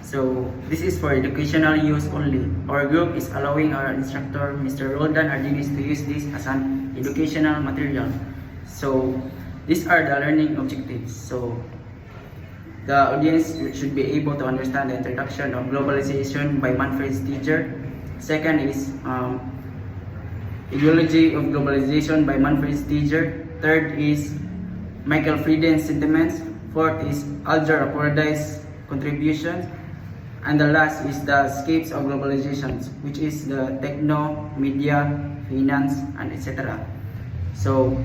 So this is for educational use only. Our group is allowing our instructor, Mr. Roldan Ardinis, to use this as an educational material. So these are the learning objectives. So the audience should be able to understand the introduction of globalization by Manfred Steger. Second is ideology of globalization by Manfred Steger. Third is Michael Frieden's sentiments. Fourth is Alger Paradise contributions. And the last is the scapes of globalization, which is the techno, media, finance, and etc. So,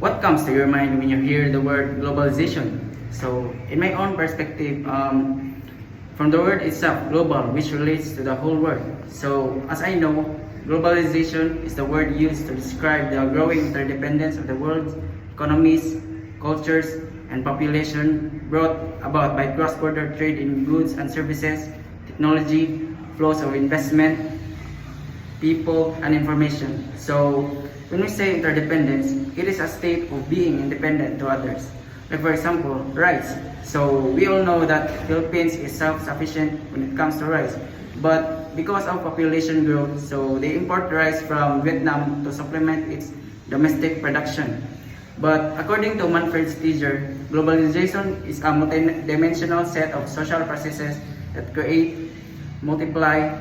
what comes to your mind when you hear the word globalization? So, in my own perspective, from the word itself, global, which relates to the whole world. So, as I know, globalization is the word used to describe the growing interdependence of the world's economies, cultures, and population brought about by cross-border trade in goods and services, technology, flows of investment, people, and information. So, when we say interdependence, it is a state of being independent to others. Like for example, rice. So, we all know that Philippines is self-sufficient when it comes to rice. But because of population growth, so they import rice from Vietnam to supplement its domestic production. But according to Manfred Steger, globalization is a multidimensional set of social processes that create, multiply,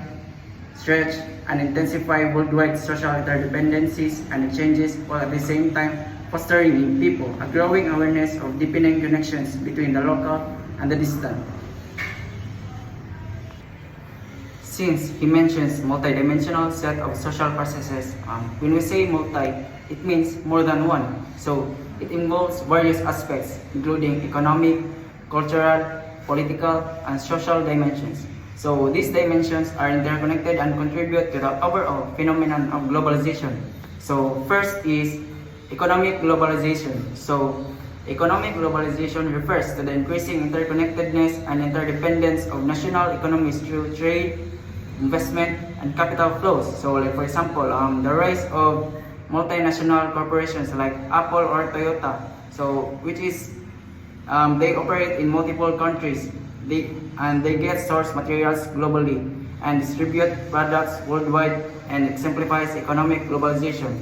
stretch, and intensify worldwide social interdependencies and exchanges, while at the same time fostering in people a growing awareness of deepening connections between the local and the distant. Since he mentions multidimensional set of social processes, when we say multi, it means more than one. So it involves various aspects, including economic, cultural, political, and social dimensions. So these dimensions are interconnected and contribute to the overall phenomenon of globalization. So first is economic globalization. So economic globalization refers to the increasing interconnectedness and interdependence of national economies through trade, investment, and capital flows. So like for example, the rise of multinational corporations like Apple or Toyota, so which is they operate in multiple countries, they get source materials globally and distribute products worldwide, and exemplifies economic globalization.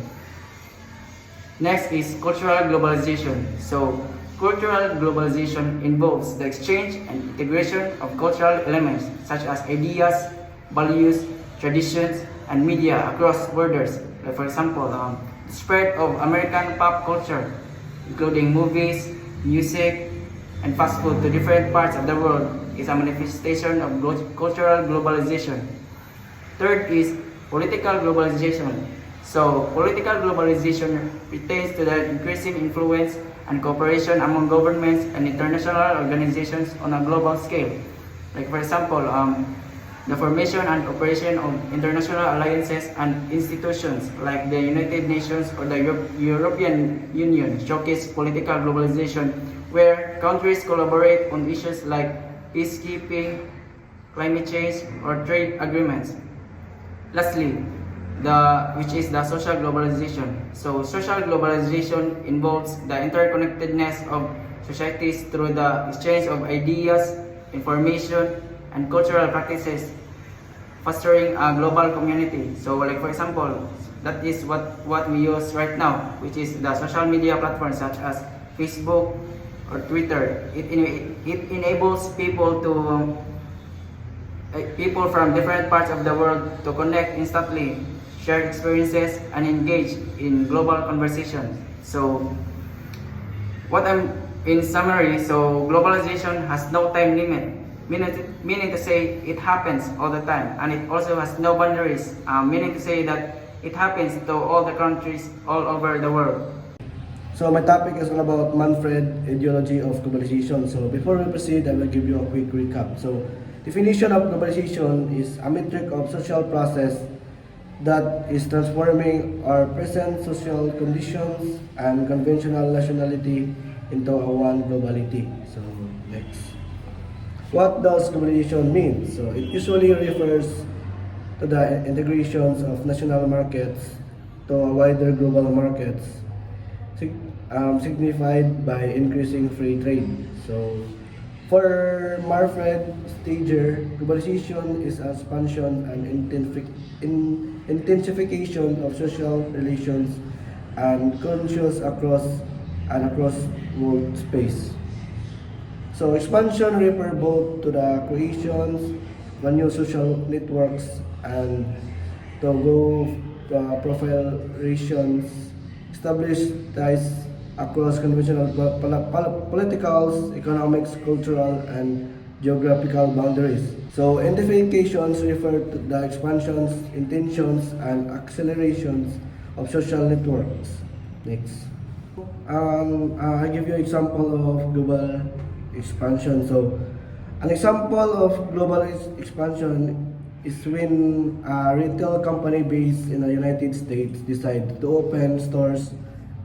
Next is cultural globalization. So cultural globalization involves the exchange and integration of cultural elements such as ideas, values, traditions, and media across borders. Like for example, the spread of American pop culture, including movies, music, and fast food to different parts of the world, is a manifestation of cultural globalization. Third is political globalization. So, political globalization pertains to the increasing influence and cooperation among governments and international organizations on a global scale. Like for example, the formation and operation of international alliances and institutions like the United Nations or the European Union showcase political globalization, where countries collaborate on issues like peacekeeping, climate change, or trade agreements. Lastly, which is the social globalization. So social globalization involves the interconnectedness of societies through the exchange of ideas, information, and cultural practices, fostering a global community. So like for example, that is what we use right now, which is the social media platforms such as Facebook or Twitter. It enables people from different parts of the world to connect instantly, share experiences, and engage in global conversations. So in summary, so globalization has no time limit. Meaning to say it happens all the time, and it also has no boundaries, meaning to say that it happens to all the countries all over the world. So my topic is all about Manfred ideology of globalization. So before we proceed, I will give you a quick recap. So definition of globalization is a metric of social process that is transforming our present social conditions and conventional nationality into a one globality. So next. What does globalization mean? So it usually refers to the integrations of national markets to a wider global markets, signified by increasing free trade. So For Manfred Steger, globalization is an expansion and intensification of social relations and conscious across world space. So expansion refer both to the creations of new social networks and to go profile regions established ties across conventional politicals, economics, cultural, and geographical boundaries. So identifications refer to the expansions, intentions, and accelerations of social networks. Next. I give you example of global expansion. So, an example of global expansion is when a retail company based in the United States decide to open stores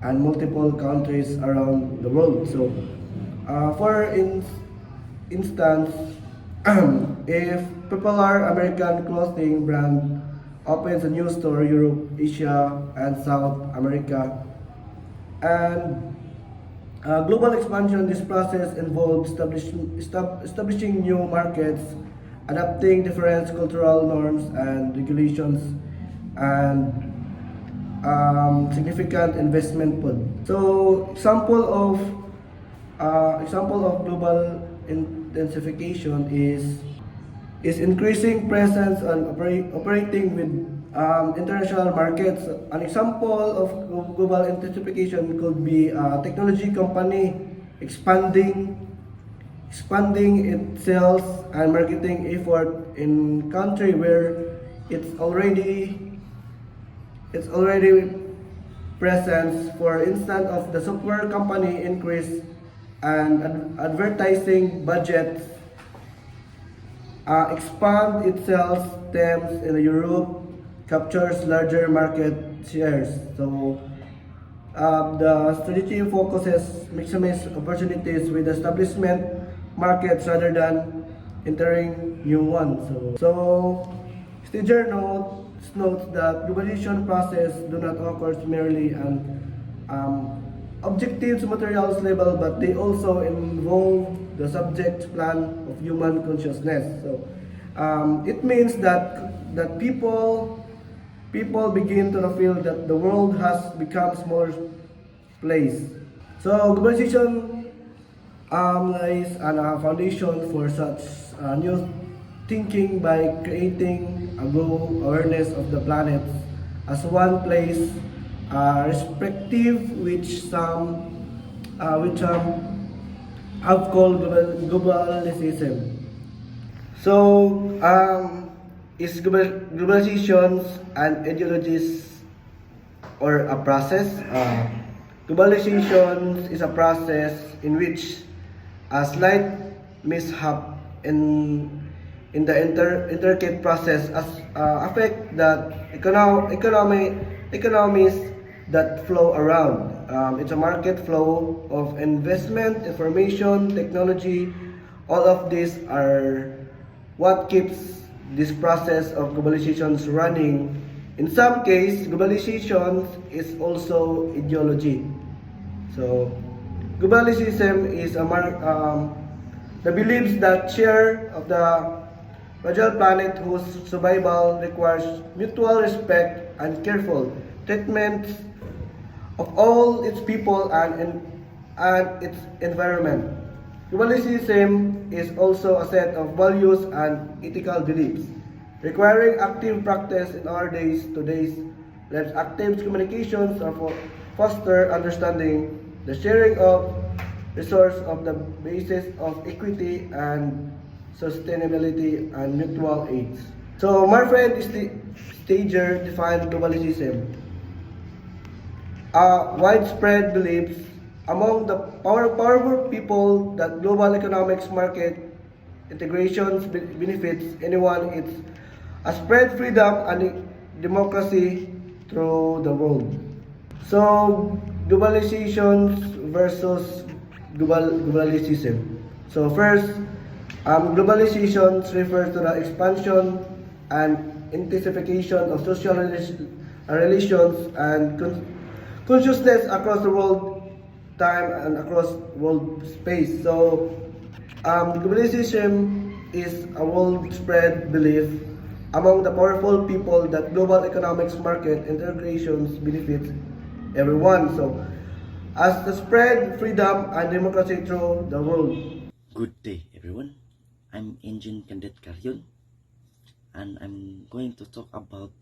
and multiple countries around the world. So, for instance, if popular American clothing brand opens a new store Europe, Asia, and South America, and global expansion, this process involves establishing new markets, adapting different cultural norms and regulations, and significant investment put. So, example of global intensification is increasing presence and operating with international markets. An example of global intensification could be a technology company expanding its sales and marketing effort in country where it's already presence. For instance, of the software company increase and advertising budgets expand its sales teams in Europe, captures larger market shares. So the strategy focuses maximize opportunities with establishment markets rather than entering new ones. So Steger notes that globalization process do not occur merely on objective materials level, but they also involve the subject plan of human consciousness. So it means that people begin to feel that the world has become smaller place. So globalization lies on a foundation for such new thinking by creating a global awareness of the planet as one place, respective which some have called globalization. So, is globalization and ideologies or a process? Globalization is a process in which a slight mishap in the intricate process affect the economies that flow around. It's a market flow of investment, information, technology. All of these are what keeps this process of globalization running. In some case, globalization is also ideology. So, globalism is the beliefs that share of the fragile planet whose survival requires mutual respect and careful treatment of all its people and its environment. Globalism is also a set of values and ethical beliefs, requiring active practice in our days-to-day lives. Active communications are foster understanding, the sharing of resource of the basis of equity and sustainability and mutual aid. So Manfred Steger defined globalism a widespread belief among the powerful people that global economics market integrations benefits anyone. It's a spread freedom and democracy through the world. So globalization versus globalism. So first, globalization refers to the expansion and intensification of social relations and consciousness across the world, time, and across world space. So Globalization is a world-spread belief among the powerful people that global economics market integrations benefit everyone. So, as to spread freedom and democracy through the world. Good day, everyone. I'm Engine Cadet Carrion, and I'm going to talk about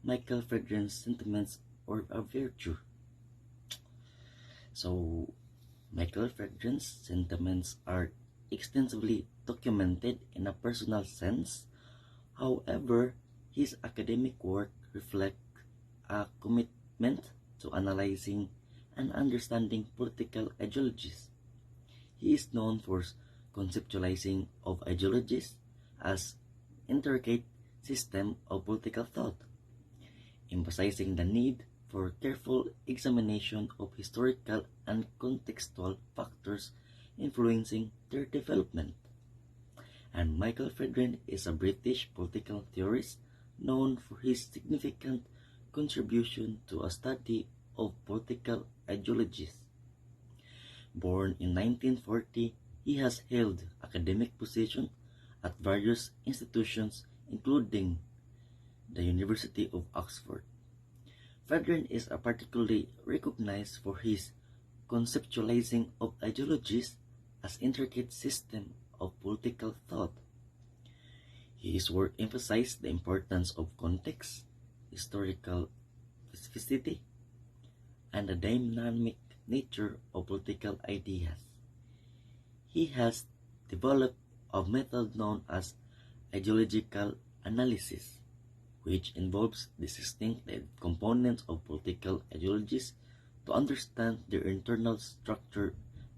Michael Fredren's sentiments or a virtue. So, Michael Fredren's sentiments are extensively documented in a personal sense. However, his academic work reflects a commitment to analyzing and understanding political ideologies. He is known for conceptualizing of ideologies as intricate system of political thought, emphasizing the need for careful examination of historical and contextual factors influencing their development. And Michael Fredren is a British political theorist known for his significant contribution to a study of political ideologies. Born in 1940, he has held academic positions at various institutions including the University of Oxford. Fredren is particularly recognized for his conceptualizing of ideologies as intricate system of political thought. His work emphasized the importance of context, historical specificity, and the dynamic nature of political ideas. He has developed a method known as ideological analysis, which involves dissecting the components of political ideologies to understand their internal structure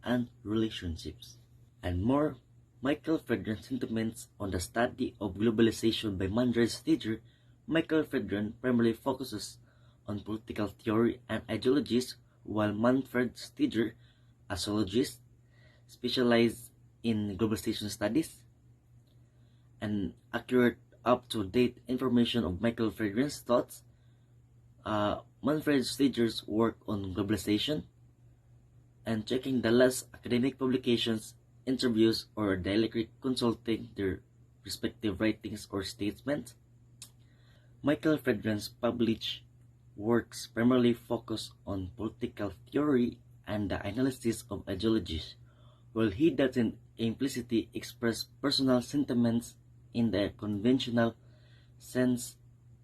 and relationships. And more, Michael Fredren's sentiments on the study of globalization by Manfred Steger. Michael Fredren primarily focuses on political theory and ideologies, while Manfred Steger, a sociologist, specialized in globalization studies. And accurate, up-to-date information of Michael Fredren's thoughts, Manfred Steger's work on globalization, and checking the last academic publications, interviews, or directly consulting their respective writings or statements. Michael Fredren's published works primarily focus on political theory and the analysis of ideologies, while he doesn't implicitly express personal sentiments in the conventional sense.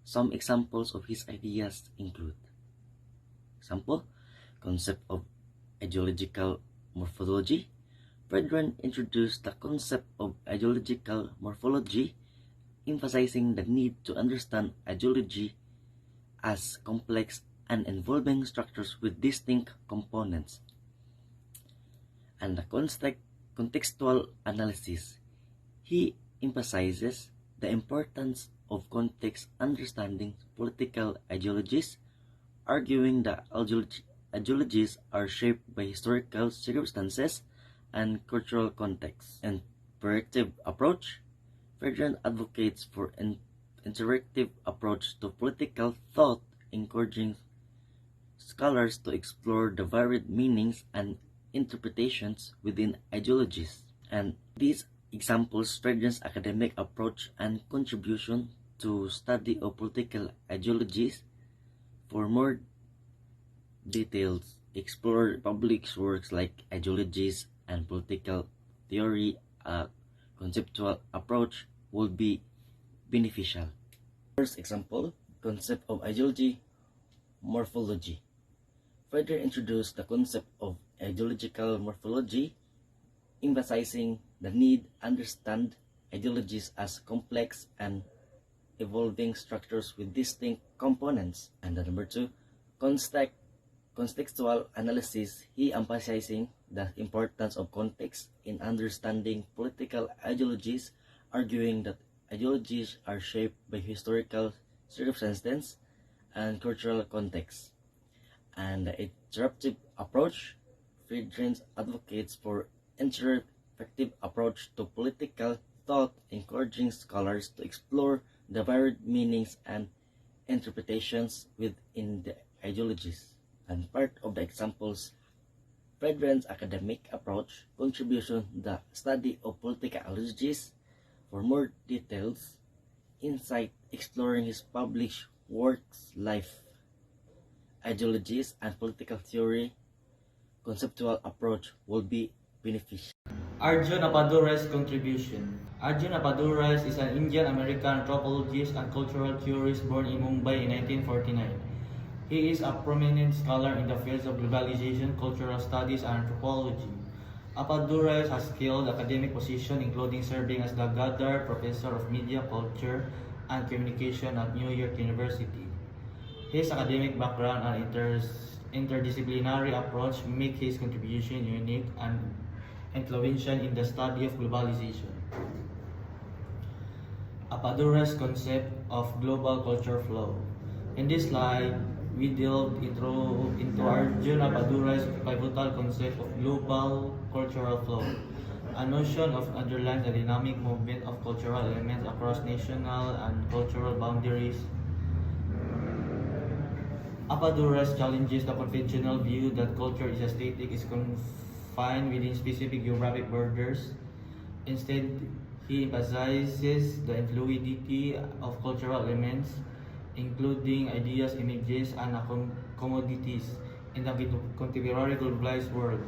Some examples of his ideas include: example, concept of ideological morphology. Fredren introduced the concept of ideological morphology, emphasizing the need to understand ideology as complex and involving structures with distinct components. And the contextual analysis. He emphasizes the importance of context understanding political ideologies, arguing that ideologies are shaped by historical circumstances and cultural context. And interactive approach. Fredren advocates for an interactive approach to political thought, encouraging scholars to explore the varied meanings and interpretations within ideologies. And these examples Fredren's academic approach and contribution to study of political ideologies. For more details, explore public works like Ideologies and Political Theory. A conceptual approach would be beneficial. First example, concept of ideology, morphology. Fredren introduced the concept of ideological morphology, emphasizing the need to understand ideologies as complex and evolving structures with distinct components. And number two, contextual analysis. He emphasizing the importance of context in understanding political ideologies, arguing that ideologies are shaped by historical circumstances and cultural context. And the interactive approach. Friedrich advocates for interactive approach to political thought, encouraging scholars to explore the varied meanings and interpretations within the ideologies. And part of the examples Fredren's academic approach, contribution to the study of political ideologies. For more details, insight exploring his published works, life, ideologies, and political theory, conceptual approach will be beneficial. Arjun Apadurai's contribution. Arjun Apaduraj is an Indian-American anthropologist and cultural theorist born in Mumbai in 1949. He is a prominent scholar in the fields of globalization, cultural studies, and anthropology. Apaduraj has held academic positions including serving as the Goddard Professor of Media, Culture, and Communication at New York University. His academic background and interdisciplinary approach make his contribution unique and influential in the study of globalization. Apaduraj's concept of global culture flow. In this slide, we delved into Arjun Apaduraj's pivotal concept of global cultural flow. A notion of underlines the dynamic movement of cultural elements across national and cultural boundaries. Apaduraj challenges the conventional view that culture is static, is confined within specific geographic borders. Instead, he emphasizes the fluidity of cultural elements, including ideas, images, and commodities in the contemporary globalized world.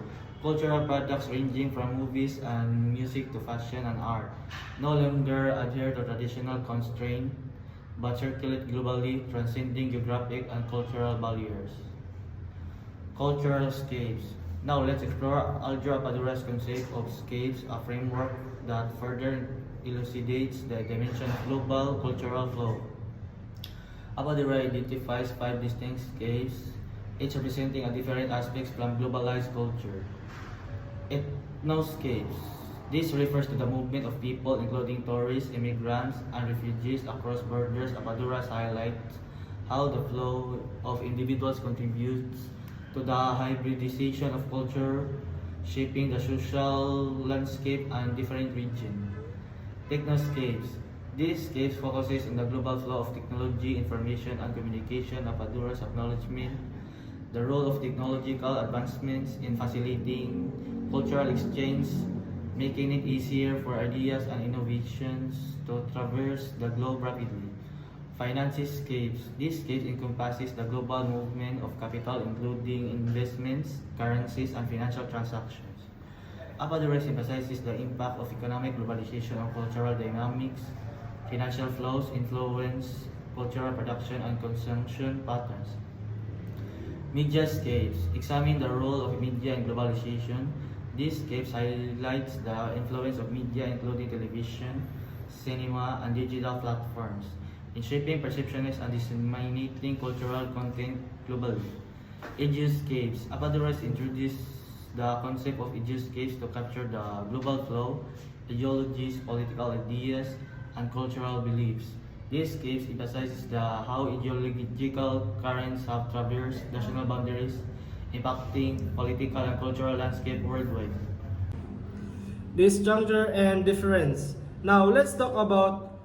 Cultural products ranging from movies and music to fashion and art no longer adhere to traditional constraints but circulate globally, transcending geographic and cultural barriers. Cultural scapes. Now let's explore Arjun Apaduraj's concept of scapes, a framework that further elucidates the dimension of global cultural flow. Apaduraj identifies 5 distinct scapes, each representing a different aspect from globalized culture. Ethnoscapes. This refers to the movement of people, including tourists, immigrants, and refugees across borders. Apaduraj highlights how the flow of individuals contributes to the hybridization of culture, shaping the social landscape and different regions. Technoscapes. This case focuses on the global flow of technology, information, and communication. Apaduraj's acknowledgement the role of technological advancements in facilitating cultural exchange, making it easier for ideas and innovations to traverse the globe rapidly. Financescapes. This case encompasses the global movement of capital, including investments, currencies, and financial transactions. Apaduraj emphasizes the impact of economic globalization on cultural dynamics. Financial flows influence cultural production and consumption patterns. Mediascapes. Examine the role of media in globalization. This case highlights the influence of media, including television, cinema, and digital platforms, in shaping perceptions and disseminating cultural content globally. Ageiscapes. Apaduraj introduced the concept of ageiscapes to capture the global flow, ideologies, political ideas, and cultural beliefs. This case emphasizes how ideological currents have traversed national boundaries, impacting political and cultural landscape worldwide. Disjuncture and difference. Now let's talk about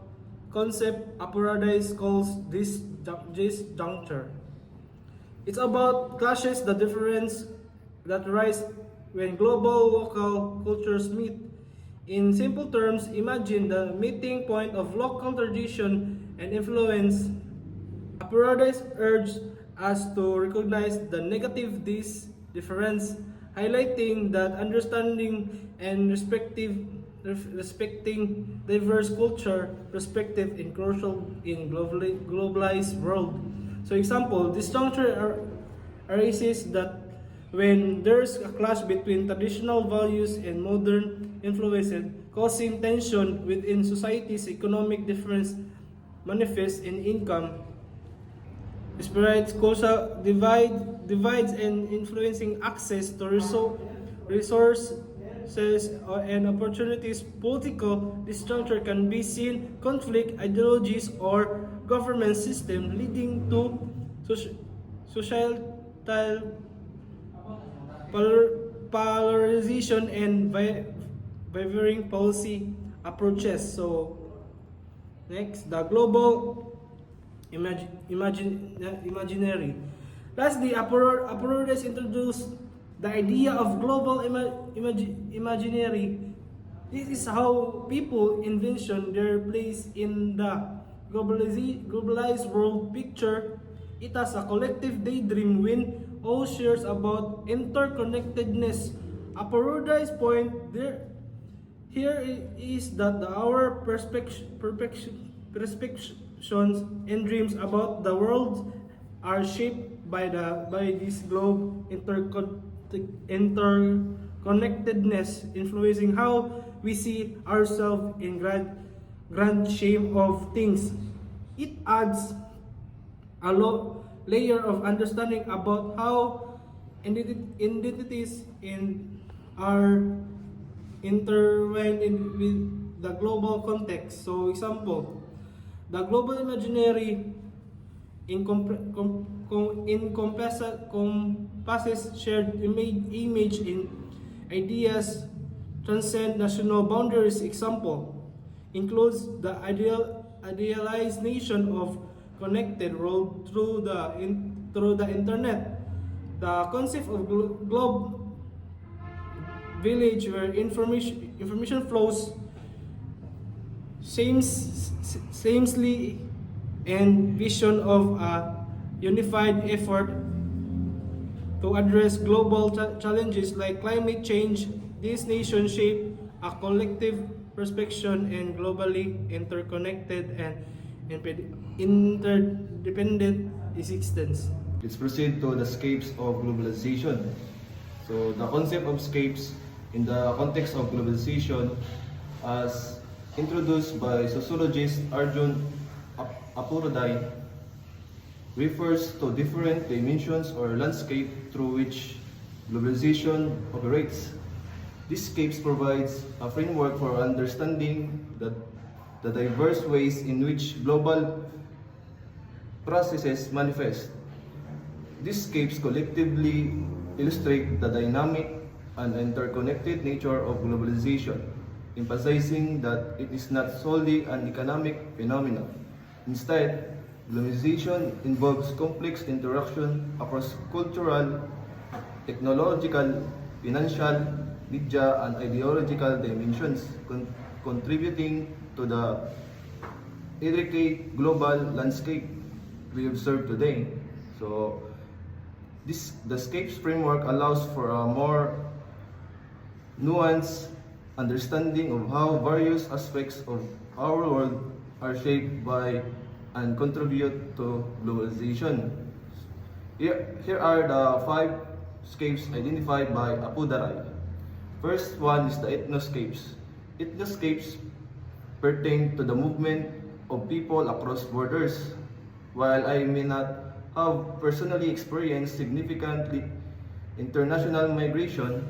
concept Apaduraj calls disjuncture. It's about clashes the difference that rise when global local cultures meet. In simple terms, imagine the meeting point of local tradition and influence. Apaduraj urges us to recognize the negative this difference, highlighting that understanding and respecting diverse culture perspective in crucial in globalized world. So example, disjuncture arises that when there's a clash between traditional values and modern influences, causing tension within society's economic difference manifests in income, disparities, social divides, and influencing access to resources and opportunities. Political disjuncture can be seen conflict ideologies or government system leading to societal polarization and varying policy approaches. So next, the global imaginary. Lastly, Apaduraj introduced The idea of global imaginary, this is how people envision their place in the globalized world picture it as a collective daydream when all shares about interconnectedness. A paradise point there here is that our perceptions and dreams about the world are shaped by this globe interconnectedness, influencing how we see ourselves in grand shape of things. It adds a layer of understanding about how identities in are intertwined with the global context. So, example, the global imaginary encompasses shared image in ideas transcend national boundaries. Example includes the idealized nation of connected world through the internet. The concept of globe village where information flows seamlessly and vision of a unified effort to address global challenges like climate change. This nation shape a collective perception and globally interconnected and interdependent existence. Let's proceed to the scapes of globalization. So the concept of scapes in the context of globalization as introduced by sociologist Arjun Apurday refers to different dimensions or landscape through which globalization operates. These scapes provides a framework for understanding the diverse ways in which global processes manifest. These scapes collectively illustrate the dynamic and interconnected nature of globalization, emphasizing that it is not solely an economic phenomenon. Instead, globalization involves complex interaction across cultural, technological, financial, media, and ideological dimensions, contributing to the intricate global landscape we observe today. So, the scapes framework allows for a more nuanced understanding of how various aspects of our world are shaped by and contribute to globalization. Here are the 5 scapes identified by Apurday. First one is the ethnoscapes. Ethnoscapes pertain to the movement of people across borders. While I may not have personally experienced significantly international migration,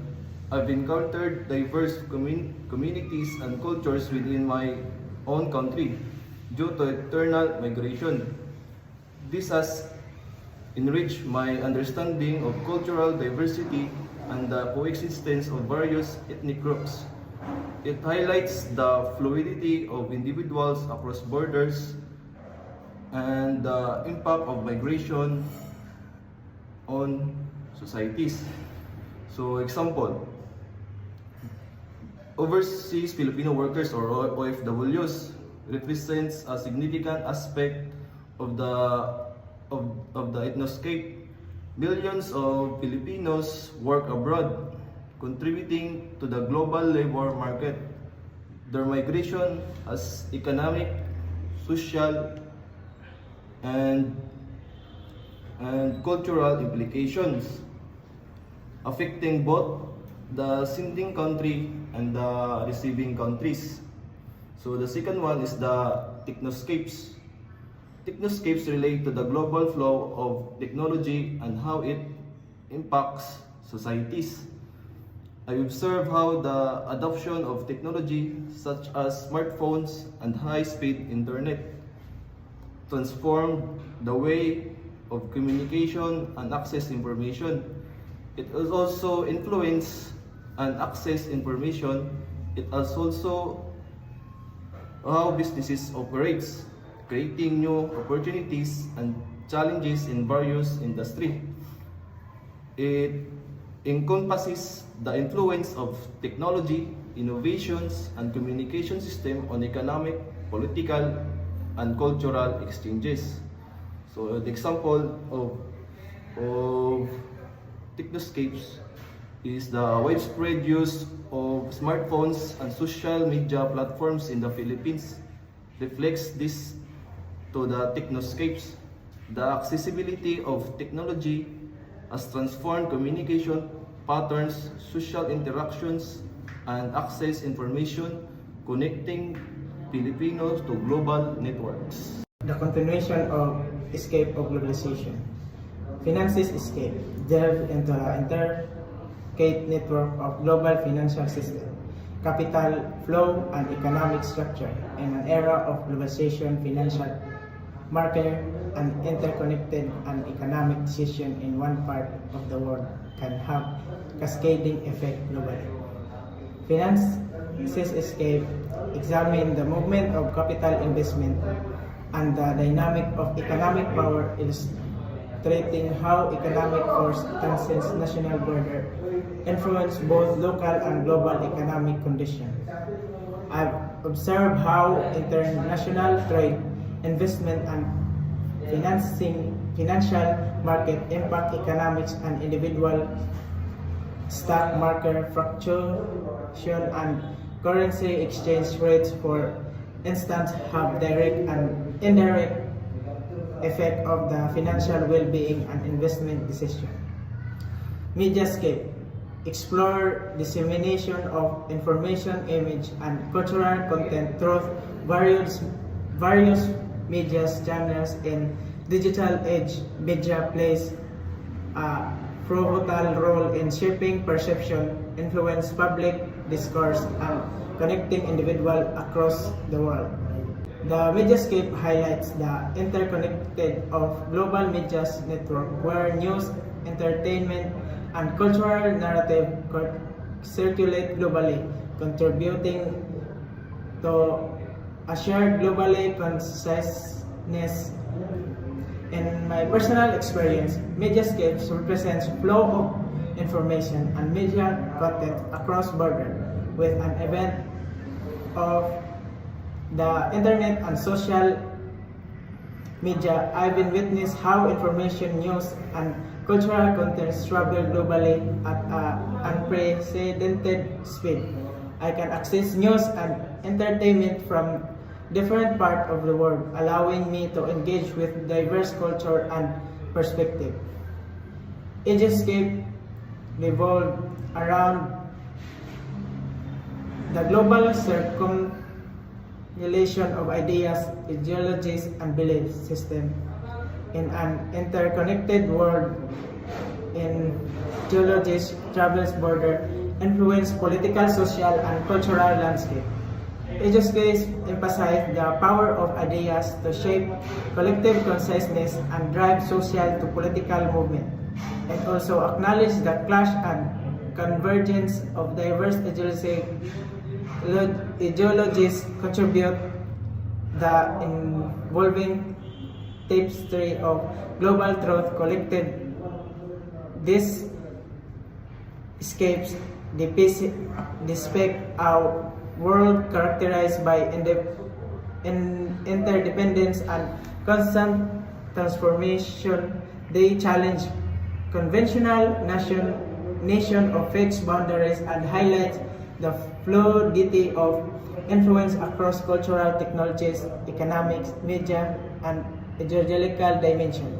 I've encountered diverse communities and cultures within my own country due to internal migration. This has enriched my understanding of cultural diversity and the coexistence of various ethnic groups. It highlights the fluidity of individuals across borders and the impact of migration on societies. So, example, overseas Filipino workers or OFWs represents a significant aspect of the ethnoscape. Millions of Filipinos work abroad, contributing to the global labor market. Their migration has economic, social, and cultural implications, affecting both the sending country and the receiving countries. So the second one is the technoscapes. Technoscapes relate to the global flow of technology and how it impacts societies. I observe how the adoption of technology such as smartphones and high-speed internet transformed the way of communication and access information. It has also influenced and access information. It has also how businesses operates, creating new opportunities and challenges in various industries. It encompasses the influence of technology, innovations, and communication system on economic, political, and cultural exchanges. So the example of technoscapes is the widespread use of smartphones and social media platforms in the Philippines reflects this to the technoscapes. The accessibility of technology has transformed communication patterns, social interactions, and access information, connecting Filipinos to global networks. The continuation of escape of globalization. Finances escape delve into the intricate network of global financial system, capital flow, and economic structure. In an era of globalization, financial market and interconnected and economic decision in one part of the world can have cascading effect globally. Finances escape examine the movement of capital investment and the dynamic of economic power, illustrating how economic force transcends national border, influence both local and global economic conditions. I've observed how international trade, investment, and financial market impact economics and individual stock market fluctuation and currency exchange rates, for instance, have direct and indirect effect of the financial well-being and investment decision. Mediascape explore dissemination of information, image, and cultural content through various media channels in digital age. Media plays a pivotal role in shaping perception, influence public discourse, and connecting individuals across the world. The Mediascape highlights the interconnected of global media network where news, entertainment, and cultural narrative circulate globally, contributing to a shared globally consciousness. In my personal experience, Mediascapes represents flow of information and media content across borders. With an event of the internet and social media, I've been witness how information, news, and cultural content travel globally at an unprecedented speed. I can access news and entertainment from different parts of the world, allowing me to engage with diverse culture and perspective. Agescape revolved around the global circumambulation of ideas, ideologies, and belief systems in an interconnected world. In ideologies travels border, influence political, social, and cultural landscape. Agescape emphasized the power of ideas to shape collective consciousness and drive social to political movement, and also acknowledge the clash and convergence of diverse ideologies contribute the involving tapestry of global truth collected. This escapes depict a world characterized by interdependence and constant transformation. They challenge conventional nation of fixed boundaries and highlight the fluidity of influence across cultural technologies, economics, media, and ideological dimension.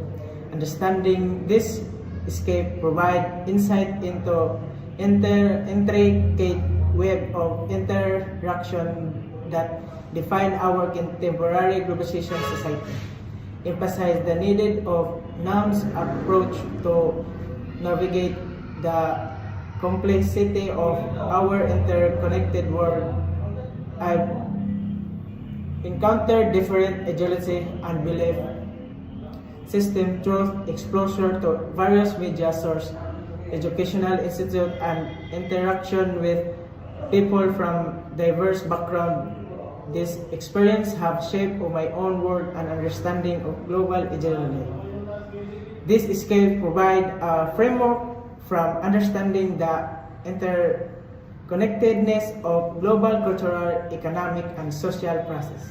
Understanding this escape provide insight into intricate web of interaction that define our contemporary globalization society. Emphasize the need of nuanced approach to navigate the complexity of our interconnected world. I've encountered different ideology and belief system through exposure to various media sources, educational institute, and interaction with people from diverse backgrounds. This experience have shaped my own world and understanding of global ideology. This escape provide a framework from understanding the interconnectedness of global cultural, economic, and social process.